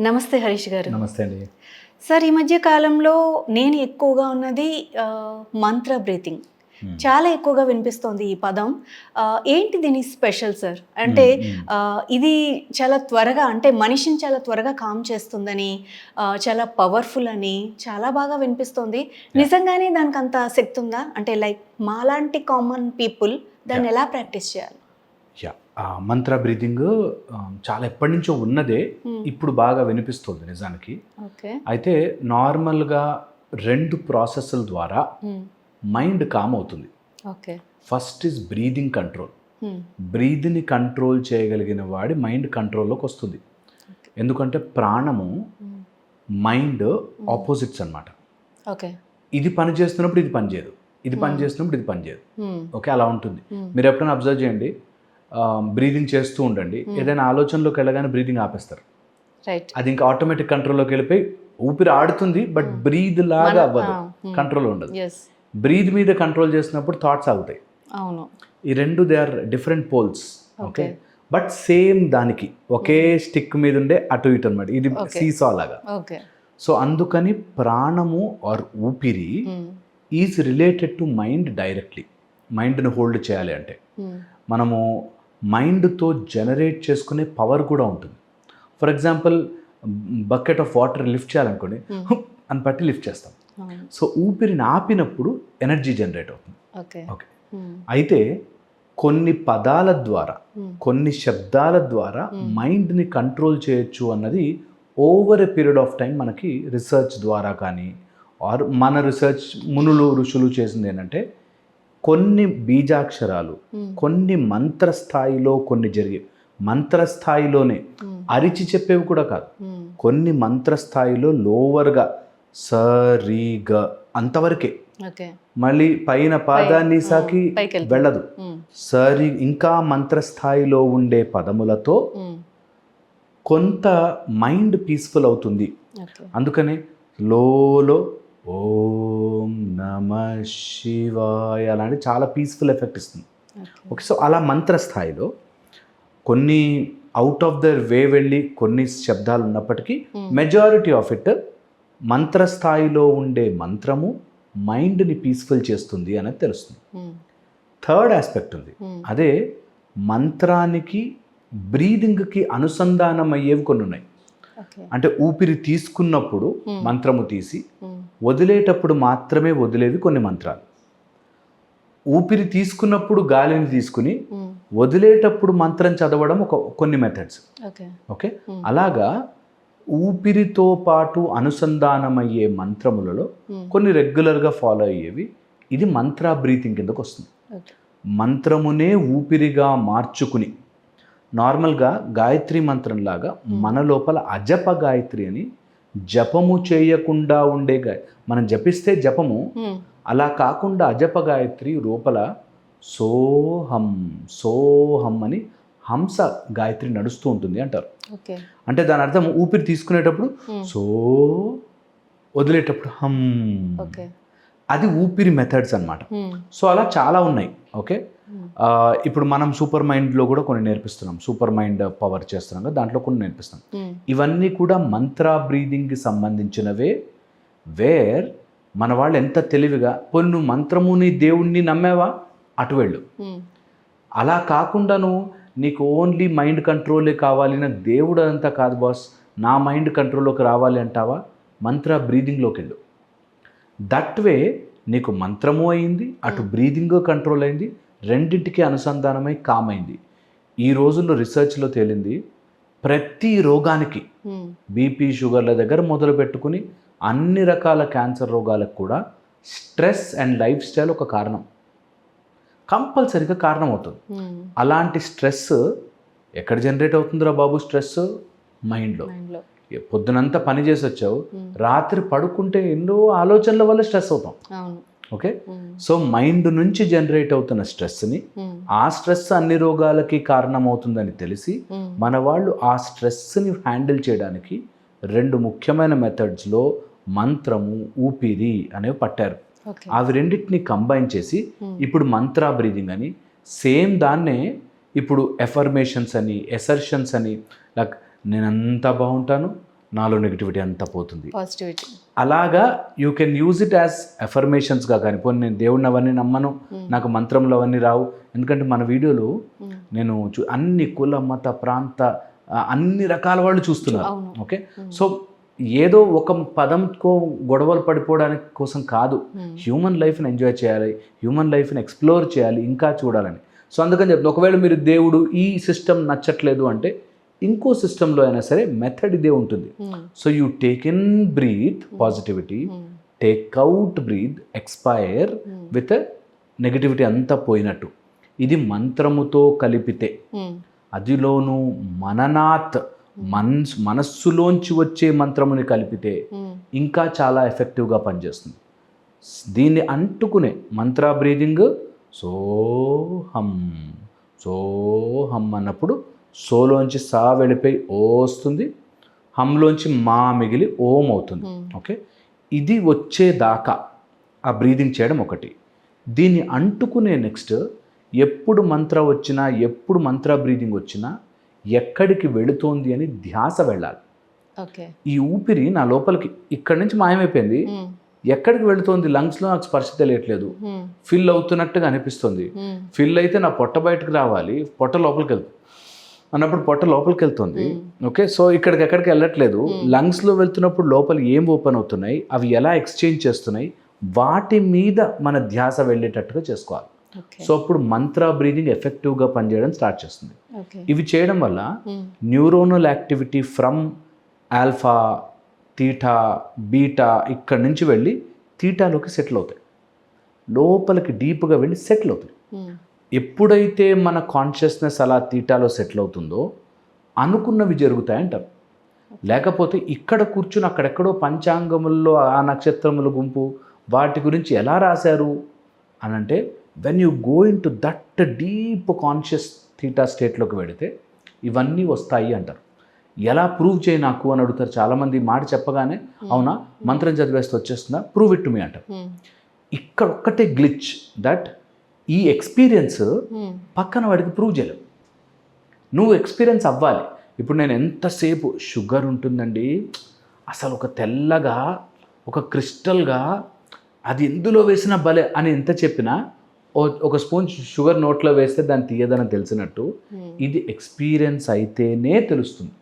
నమస్తే హరీష్ గారు. నమస్తే అండి. సార్ ఈ మధ్య కాలంలో నేను ఎక్కువగా ఉన్నది మంత్ర బ్రీతింగ్. చాలా ఎక్కువగా వినిపిస్తోంది ఈ పదం. ఏంటి దీని స్పెషల్ సార్? అంటే ఇది చాలా త్వరగా అంటే మనిషిని చాలా త్వరగా కామ్ చేస్తుందని, చాలా పవర్ఫుల్ అని చాలా బాగా వినిపిస్తోంది. నిజంగానే దానికి అంత శక్తి ఉందా? అంటే లైక్ మాలాంటి కామన్ పీపుల్ దాన్ని ఎలా ప్రాక్టీస్ చేయాలి? మంత్ర బ్రీతింగ్ చాలా ఎప్పటి నుంచో ఉన్నదే, ఇప్పుడు బాగా వినిపిస్తుంది నిజానికి. అయితే నార్మల్గా 2 ప్రాసెస్ల ద్వారా మైండ్ కామ్ అవుతుంది. First is breathing control. బ్రీత్ని కంట్రోల్ చేయగలిగిన వాడి మైండ్ కంట్రోల్లోకి వస్తుంది. ఎందుకంటే ప్రాణము మైండ్ ఆపోజిట్స్ అన్నమాట. ఇది పని చేస్తున్నప్పుడు ఇది పని చేయదు, ఇది పని చేస్తున్నప్పుడు ఇది పని చేయదు. ఓకే, అలా ఉంటుంది. మీరు ఎప్పుడైనా అబ్జర్వ్ చేయండి, బ్రీదింగ్ చేస్తూ ఉండండి, ఏదైనా ఆలోచనలోకి వెళ్ళగానే బ్రీదింగ్ ఆపేస్తారు. అది ఇంకా ఆటోమేటిక్ కంట్రోల్లోకి వెళ్ళిపోయి ఊపిరి ఆడుతుంది, బట్ బ్రీద్ లాగా అవ్వదు, కంట్రోల్ ఉండదు. బ్రీద్ మీద కంట్రోల్ చేసినప్పుడు థాట్స్ ఆగుతాయి. ఈ రెండు they are different poles. Okay, but same దానికి ఒకే స్టిక్ మీద ఉండే అటు ఇటు అనమాట. ఇది సీసా లాగా. సో అందుకని ప్రాణము ఆర్ ఊపిరి is related to mind directly. మైండ్ని హోల్డ్ చేయాలి అంటే మనము మైండ్తో జనరేట్ చేసుకునే పవర్ కూడా ఉంటుంది. For example, bucket of water lift చేయాలనుకోండి, అని పట్టి లిఫ్ట్ చేస్తాం. సో ఊపిరిని ఆపినప్పుడు ఎనర్జీ జనరేట్ అవుతుంది. ఓకే, అయితే కొన్ని పదాల ద్వారా, కొన్ని శబ్దాల ద్వారా మైండ్ని కంట్రోల్ చేయొచ్చు అన్నది over a period of time మనకి రీసెర్చ్ ద్వారా కానీ ఆర్ మన రీసెర్చ్ మునులు ఋషులు చేసింది ఏంటంటే, కొన్ని బీజాక్షరాలు కొన్ని మంత్రస్థాయిలో కొన్ని జరిగే మంత్రస్థాయిలోనే అరిచి చెప్పేవి కూడా కాదు, కొన్ని మంత్రస్థాయిలో లోవర్గా సరిగ అంతవరకే, మళ్ళీ పైన పాదాన్ని సాకి వెళ్ళదు. సరి ఇంకా మంత్రస్థాయిలో ఉండే పదములతో కొంత మైండ్ పీస్ఫుల్ అవుతుంది. అందుకనే లోలో ఓం నమ శివాయ అలాంటి చాలా పీస్ఫుల్ ఎఫెక్ట్ ఇస్తుంది. ఓకే, సో అలా మంత్రస్థాయిలో కొన్ని అవుట్ ఆఫ్ ద వే వెళ్ళి కొన్ని శబ్దాలు ఉన్నప్పటికీ మెజారిటీ ఆఫ్ ఇట్ మంత్రస్థాయిలో ఉండే మంత్రము మైండ్ని పీస్ఫుల్ చేస్తుంది అనేది తెలుస్తుంది. థర్డ్ ఆస్పెక్ట్ ఉంది, అదే మంత్రానికి బ్రీదింగ్కి అనుసంధానం అయ్యేవి కొన్ని ఉన్నాయి. అంటే ఊపిరి తీసుకున్నప్పుడు మంత్రము తీసి వదిలేటప్పుడు మాత్రమే వదిలేవి కొన్ని మంత్రాలు. ఊపిరి తీసుకున్నప్పుడు గాలిని తీసుకుని వదిలేటప్పుడు మంత్రం చదవడం కొన్ని మెథడ్స్. ఓకే, అలాగా ఊపిరితో పాటు అనుసంధానమయ్యే మంత్రములలో కొన్ని రెగ్యులర్గా ఫాలో అయ్యేవి. ఇది మంత్ర బ్రీతింగ్ కిందకు వస్తుంది. మంత్రమునే ఊపిరిగా మార్చుకుని, నార్మల్గా గాయత్రి మంత్రంలాగా మన లోపల అజప గాయత్రి అని జపము చేయకుండా ఉండే మనం జపిస్తే జపము, అలా కాకుండా అజప గాయత్రి లోపల సోహం సోహం అని హంస గాయత్రి నడుస్తూ ఉంటుంది అంటారు. అంటే దాని అర్థం ఊపిరి తీసుకునేటప్పుడు సో, వదిలేటప్పుడు హమ్. అది ఊపిరి మెథడ్స్ అన్నమాట. సో అలా చాలా ఉన్నాయి. ఓకే, ఇప్పుడు మనం సూపర్ మైండ్లో కూడా కొన్ని నేర్పిస్తున్నాం, సూపర్ మైండ్ పవర్ చేస్తున్నాం కదా, దాంట్లో కొన్ని నేర్పిస్తాం. ఇవన్నీ కూడా మంత్ర బ్రీదింగ్కి సంబంధించినవే. వేర్ మన వాళ్ళు ఎంత తెలివిగా, పోనీ నువ్వు మంత్రముని దేవుణ్ణి నమ్మావా, అటు వెళ్ళు. అలా కాకుండా నువ్వు నీకు ఓన్లీ మైండ్ కంట్రోలే కావాలి, నాకు దేవుడు అంతా కాదు బాస్, నా మైండ్ కంట్రోల్లోకి రావాలి అంటావా, మంత్ర బ్రీదింగ్లోకి వెళ్ళు. దట్ వే నీకు మంత్రము అయింది, అటు బ్రీదింగ్ కంట్రోల్ అయింది, రెండింటికి అనుసంధానమై కామ్ అయింది. ఈ రోజుల్లో రీసెర్చ్లో తేలింది, ప్రతి రోగానికి బీపీ షుగర్ల దగ్గర మొదలు పెట్టుకుని అన్ని రకాల క్యాన్సర్ రోగాలకు కూడా స్ట్రెస్ అండ్ లైఫ్ స్టైల్ ఒక కారణం, కంపల్సరీగా కారణం అవుతుంది. అలాంటి స్ట్రెస్ ఎక్కడ జనరేట్ అవుతుందిరా బాబు? స్ట్రెస్ మైండ్లో. పొద్దునంతా పని చేసి వచ్చావు, రాత్రి పడుకుంటే ఎన్నో ఆలోచనల వల్ల స్ట్రెస్ అవుతాం. ఓకే, సో మైండ్ నుంచి జనరేట్ అవుతున్న స్ట్రెస్ని, ఆ స్ట్రెస్ అన్ని రోగాలకి కారణమవుతుందని తెలిసి మన వాళ్ళు ఆ స్ట్రెస్ని హ్యాండిల్ చేయడానికి 2 ముఖ్యమైన మెథడ్స్లో మంత్రము, ఊపిరి అనేవి పట్టారు. అవి రెండింటిని కంబైన్ చేసి ఇప్పుడు మంత్ర బ్రీదింగ్ అని, సేమ్ దాన్నే ఇప్పుడు ఎఫర్మేషన్స్ అని, ఎసర్షన్స్ అని, లైక్ నేనంతా బాగుంటాను, నాలో నెగిటివిటీ అంతా పోతుంది. పాజిటివిటీ. అలాగా you can use it as ఎఫర్మేషన్స్గా. కానీ పోనీ నేను దేవుడిని అవన్నీ నమ్మను, నాకు మంత్రములు అవన్నీ రావు. ఎందుకంటే మన వీడియోలు నేను అన్ని కుల మత ప్రాంత అన్ని రకాల వాళ్ళు చూస్తున్నారు. ఓకే, సో ఏదో ఒక పదంకో గొడవలు పడిపోవడానికి కోసం కాదు, హ్యూమన్ లైఫ్ని ఎంజాయ్ చేయాలి, హ్యూమన్ లైఫ్ని ఎక్స్ప్లోర్ చేయాలి, ఇంకా చూడాలని. సో అందుకని చెప్తాను, ఒకవేళ మీరు దేవుడు ఈ సిస్టమ్ నచ్చట్లేదు అంటే ఇంకో సిస్టంలో అయినా సరే మెథడ్ ఇదే ఉంటుంది. So you take in breath positivity, take out breath expire with negativity అంతా పోయినట్టు. ఇది మంత్రముతో కలిపితే, అదిలోనూ మననాత్ మనస్సులోంచి వచ్చే మంత్రముని కలిపితే ఇంకా చాలా ఎఫెక్టివ్గా పనిచేస్తుంది. దీన్ని అంటుకునే మంత్ర బ్రీదింగ్ సోహం సోహం అన్నప్పుడు సోలోంచి సా వెళ్ళిపోయి ఓ వస్తుంది, హంలోంచి మా మిగిలి ఓం అవుతుంది. ఓకే, ఇది వచ్చేదాకా ఆ బ్రీదింగ్ చేయడం ఒకటి. దీన్ని అంటుకునే నెక్స్ట్ ఎప్పుడు మంత్ర వచ్చినా, ఎప్పుడు మంత్ర బ్రీదింగ్ వచ్చినా ఎక్కడికి వెళుతోంది అని ధ్యాస వెళ్ళాలి. ఈ ఊపిరి నా లోపలికి ఇక్కడి నుంచి మాయమైపోయింది, ఎక్కడికి వెళుతోంది, లంగ్స్లో నాకు స్పర్శ తెలియట్లేదు, ఫిల్ అవుతున్నట్టుగా అనిపిస్తుంది. ఫిల్ అయితే నా పొట్ట బయటకు రావాలి, పొట్ట లోపలికి వెళ్తుంది అన్నప్పుడు పొట్ట లోపలికి వెళ్తుంది. ఓకే, సో ఇక్కడికి ఎక్కడికి వెళ్ళట్లేదు. లంగ్స్లో వెళ్తున్నప్పుడు లోపల ఏం ఓపెన్ అవుతున్నాయి, అవి ఎలా ఎక్స్చేంజ్ చేస్తున్నాయి, వాటి మీద మన ధ్యాస వెళ్ళేటట్టుగా చేసుకోవాలి. సో అప్పుడు మంత్ర బ్రీదింగ్ ఎఫెక్టివ్గా పనిచేయడం స్టార్ట్ చేస్తుంది. ఇవి చేయడం వల్ల neuronal activity from alpha, theta, beta ఇక్కడి నుంచి వెళ్ళి తీటాలోకి సెటిల్ అవుతాయి, లోపలికి డీప్గా వెళ్ళి సెటిల్ అవుతాయి. ఎప్పుడైతే మన కాన్షియస్నెస్ అలా తీటాలో సెటిల్ అవుతుందో అనుకున్నవి జరుగుతాయంటారు. లేకపోతే ఇక్కడ కూర్చుని అక్కడెక్కడో పంచాంగముల్లో ఆ నక్షత్రముల గుంపు వాటి గురించి ఎలా రాశారు అనంటే, when you go into that deep conscious theta స్టేట్లోకి వెళితే ఇవన్నీ వస్తాయి అంటారు. ఎలా ప్రూవ్ చేయి నాకు అని అడుగుతారు చాలామంది. మాట చెప్పగానే అవునా మంత్రం చదివేస్తే వచ్చేస్తుందా, ప్రూవ్ ఇట్ టు మీ అంటారు. ఇక్కడ ఒక్కటే గ్లిచ్, దట్ ఈ ఎక్స్పీరియన్స్ పక్కన వాడికి ప్రూవ్ చేయలేవు, నువ్వు ఎక్స్పీరియన్స్ అవ్వాలి. ఇప్పుడు నేను ఎంతసేపు షుగర్ ఉంటుందండి, అసలు ఒక తెల్లగా ఒక క్రిస్టల్గా అది ఎందులో వేసినా భలే అని ఎంత చెప్పినా ఒక స్పూన్ షుగర్ నోట్లో వేస్తే దాన్ని తీయదని తెలిసినట్టు ఇది ఎక్స్పీరియన్స్ అయితేనే తెలుస్తుంది.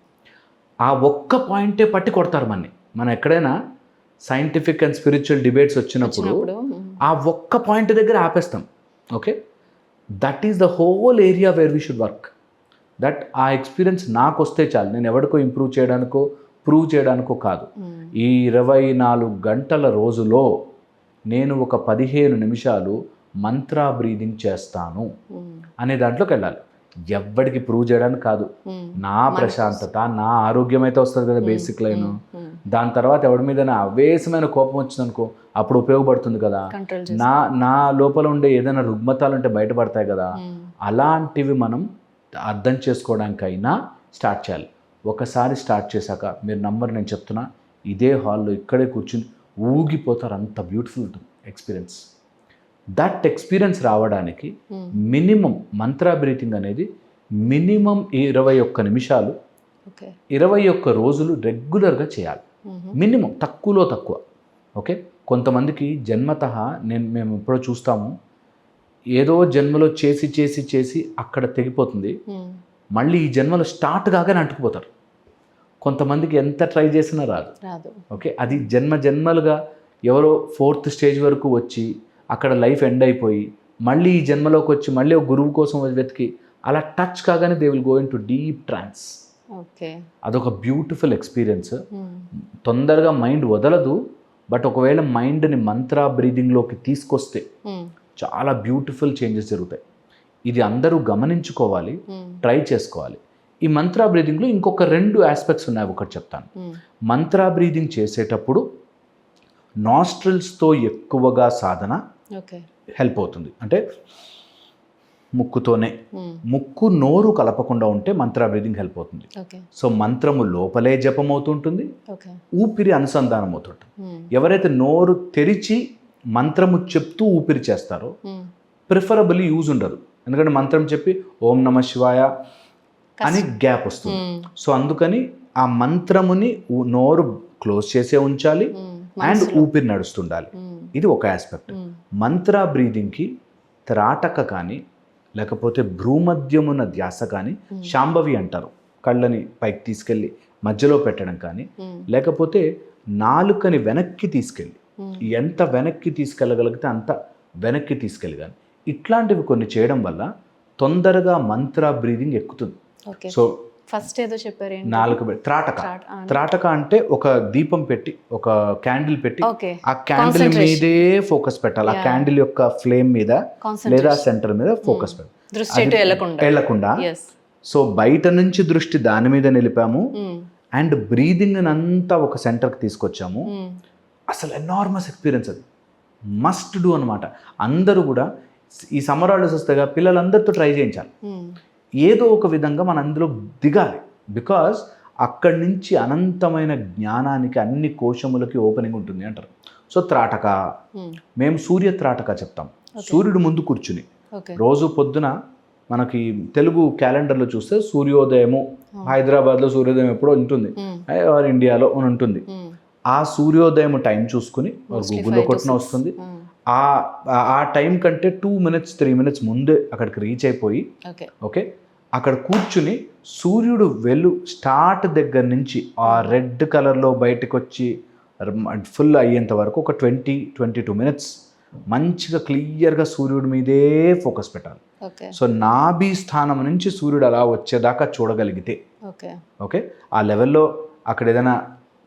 ఆ ఒక్క పాయింటే పట్టి కొడతారు మనని. మనం ఎక్కడైనా సైంటిఫిక్ అండ్ స్పిరిచువల్ డిబేట్స్ వచ్చినప్పుడు ఆ ఒక్క పాయింట్ దగ్గర ఆపేస్తాం. Okay, that is the whole area where we should work. That ఆ ఎక్స్పీరియన్స్ నాకు వస్తే చాలు, నేను ఎవరికో ఇంప్రూవ్ చేయడానికో ప్రూవ్ చేయడానికో కాదు. ఈ 24 గంటల రోజులో నేను ఒక 15 నిమిషాలు మంత్ర బ్రీదింగ్ చేస్తాను అనే దాంట్లోకి వెళ్ళాలి. ఎవ్వడికి ప్రూవ్ చేయడానికి కాదు, నా ప్రశాంతత, నా ఆరోగ్యం అయితే వస్తుంది కదా బేసిక్ లైన్. దాని తర్వాత ఎవడి మీద అవేశమైన కోపం వచ్చిందనుకో అప్పుడు ఉపయోగపడుతుంది కదా. నా లోపల ఉండే ఏదైనా రుగ్మతాలు ఉంటే బయటపడతాయి కదా. అలాంటివి మనం అర్థం చేసుకోవడానికైనా స్టార్ట్ చేయాలి. ఒకసారి స్టార్ట్ చేశాక మీరు నంబర్ నేను చెప్తున్నా, ఇదే హాల్లో ఇక్కడే కూర్చుని ఊగిపోతారు, అంత బ్యూటిఫుల్ ఉంటుంది ఎక్స్పీరియన్స్. దట్ ఎక్స్పీరియన్స్ రావడానికి మినిమం మంత్ర బ్రీతింగ్ అనేది మినిమం 21 నిమిషాలు 21 రోజులు రెగ్యులర్గా చేయాలి. మినిమం, తక్కువలో తక్కువ. ఓకే, కొంతమందికి జన్మతః మేము ఎప్పుడో చూస్తాము, ఏదో జన్మలో చేసి చేసి చేసి అక్కడ తెగిపోతుంది, మళ్ళీ ఈ జన్మలో స్టార్ట్ కాగానే అంటుకుపోతారు. కొంతమందికి ఎంత ట్రై చేసినా రాదు. ఓకే, అది జన్మలుగా ఎవరో 4th స్టేజ్ వరకు వచ్చి అక్కడ లైఫ్ ఎండ్ అయిపోయి మళ్ళీ ఈ జన్మలోకి వచ్చి మళ్ళీ ఒక గురువు కోసం వెతికి అలా టచ్ కాగానే they will go into deep trance. అదొక బ్యూటిఫుల్ ఎక్స్పీరియన్స్. తొందరగా మైండ్ వదలదు, బట్ ఒకవేళ మైండ్ని మంత్ర బ్రీదింగ్లోకి తీసుకొస్తే చాలా బ్యూటిఫుల్ చేంజెస్ జరుగుతాయి. ఇది అందరూ గమనించుకోవాలి, ట్రై చేసుకోవాలి. ఈ మంత్ర బ్రీదింగ్లో ఇంకొక 2 ఆస్పెక్ట్స్ ఉన్నాయి, ఒకటి చెప్తాను. మంత్ర బ్రీదింగ్ చేసేటప్పుడు నాస్ట్రిల్స్తో ఎక్కువగా సాధన హెల్ప్ అవుతుంది. అంటే ముక్కుతోనే, ముక్కు నోరు కలపకుండా ఉంటే మంత్ర బ్రీదింగ్ హెల్ప్ అవుతుంది. సో మంత్రము లోపలే జపం అవుతుంటుంది, ఊపిరి అనుసంధానం అవుతుంటుంది. ఎవరైతే నోరు తెరిచి మంత్రము చెప్తూ ఊపిరి చేస్తారో ప్రిఫరబుల్లీ యూజ్ ఉండదు. ఎందుకంటే మంత్రం చెప్పి ఓం నమ శివాయ అని గ్యాప్ వస్తుంది. సో అందుకని ఆ మంత్రముని నోరు క్లోజ్ చేసే ఉంచాలి అండ్ మనసులో. ఊపిరి నడుస్తుండాలి. ఇది ఒక ఆస్పెక్ట్. మంత్ర బ్రీదింగ్కి త్రాటక కానీ లేకపోతే భ్రూమధ్యమున ధ్యాస కానీ శాంభవి అంటారు. కళ్ళని పైకి తీసుకెళ్ళి మధ్యలో పెట్టడం కానీ లేకపోతే నాలుకని వెనక్కి తీసుకెళ్ళి ఎంత వెనక్కి తీసుకెళ్ళగలిగితే అంత వెనక్కి తీసుకెళ్ళి కానీ ఇట్లాంటివి కొన్ని చేయడం వల్ల తొందరగా మంత్ర బ్రీదింగ్ ఎక్కుతుంది. ఓకే. సో ఫస్ట్ ఏదో చెప్పారు ఏంటి? నాలుక త్రాటక. త్రాటక అంటే ఒక దీపం పెట్టి ఒక క్యాండిల్ పెట్టి ఓకే. ఆ క్యాండిల్ మీదే ఫోకస్ పెట్టాలి. ఆ క్యాండిల్ యొక్క ఫ్లేమ్ మీద లేదా సెంటర్ మీద ఫోకస్ పెట్టాలి. దృష్టి ఎటు వెళ్ళకుండా. సో బయట నుంచి దృష్టి దాని మీద నిలిపాము అండ్ బ్రీదింగ్ అంతా ఒక సెంటర్కి తీసుకొచ్చాము. అసలు ఎనార్మస్ ఎక్స్పీరియన్స్, అది మస్ట్ డూ అనమాట. అందరూ కూడా ఈ సమ్మర్ హాలిడేస్ వస్తాయిగా, పిల్లలందరితో ట్రై చేయించాలి. ఏదో ఒక విధంగా మన అందులో దిగాలి. బికాజ్ అక్కడి నుంచి అనంతమైన జ్ఞానానికి అన్ని కోశములకి ఓపెనింగ్ ఉంటుంది అంటారు. సో త్రాటక, మేము సూర్య త్రాటక చెప్తాం. సూర్యుడు ముందు కూర్చుని రోజు పొద్దున మనకి తెలుగు క్యాలెండర్లో చూస్తే సూర్యోదయము, హైదరాబాద్లో సూర్యోదయం ఎప్పుడో ఉంటుంది, ఇండియాలో ఉంటుంది. ఆ సూర్యోదయం టైం చూసుకుని గూగుల్లో కొట్టిన వస్తుంది. ఆ టైం కంటే 2 minutes 3 minutes ముందే అక్కడికి రీచ్ అయిపోయి ఓకే అక్కడ కూర్చుని సూర్యుడు స్టార్ట్ దగ్గర నుంచి ఆ రెడ్ కలర్లో బయటకు వచ్చి ఫుల్ అయ్యేంత వరకు ఒక 20-22 minutes మంచిగా క్లియర్గా సూర్యుడి మీదే ఫోకస్ పెట్టాలి. సో నాభి స్థానం నుంచి సూర్యుడు అలా వచ్చేదాకా చూడగలిగితే ఓకే ఆ లెవెల్లో అక్కడ ఏదైనా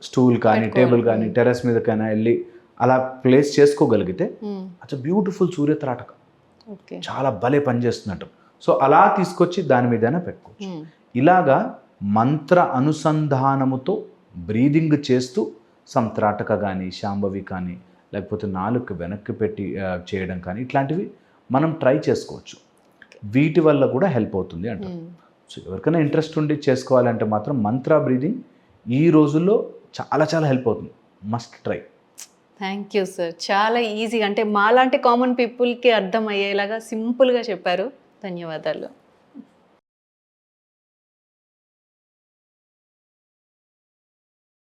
స్టూల్ కానీ టేబుల్ కానీ టెర్రస్ మీద కానీ వెళ్ళి అలా ప్లేస్ చేసుకోగలిగితే అచ్చా బ్యూటిఫుల్ సూర్య త్రాటక చాలా భలే పనిచేస్తున్నట్టు. సో అలా తీసుకొచ్చి దాని మీదనే పెట్టుకోవచ్చు. ఇలాగా మంత్ర అనుసంధానముతో బ్రీదింగ్ చేస్తూ సంత్రాటక కానీ శాంభవి కానీ లేకపోతే నాలుగు వెనక్కి పెట్టి చేయడం కానీ ఇట్లాంటివి మనం ట్రై చేసుకోవచ్చు. వీటి వల్ల కూడా హెల్ప్ అవుతుంది అంట. సో ఎవరికైనా ఇంట్రెస్ట్ ఉండి చేసుకోవాలంటే మాత్రం మంత్ర బ్రీదింగ్ ఈ రోజుల్లో చాలా చాలా హెల్ప్ అవుతుంది. Must try. Thank you sir. చాలా ఈజీగా, అంటే మాలాంటి కామన్ పీపుల్కి అర్థం అయ్యేలాగా సింపుల్గా చెప్పారు. ధన్యవాదాలు.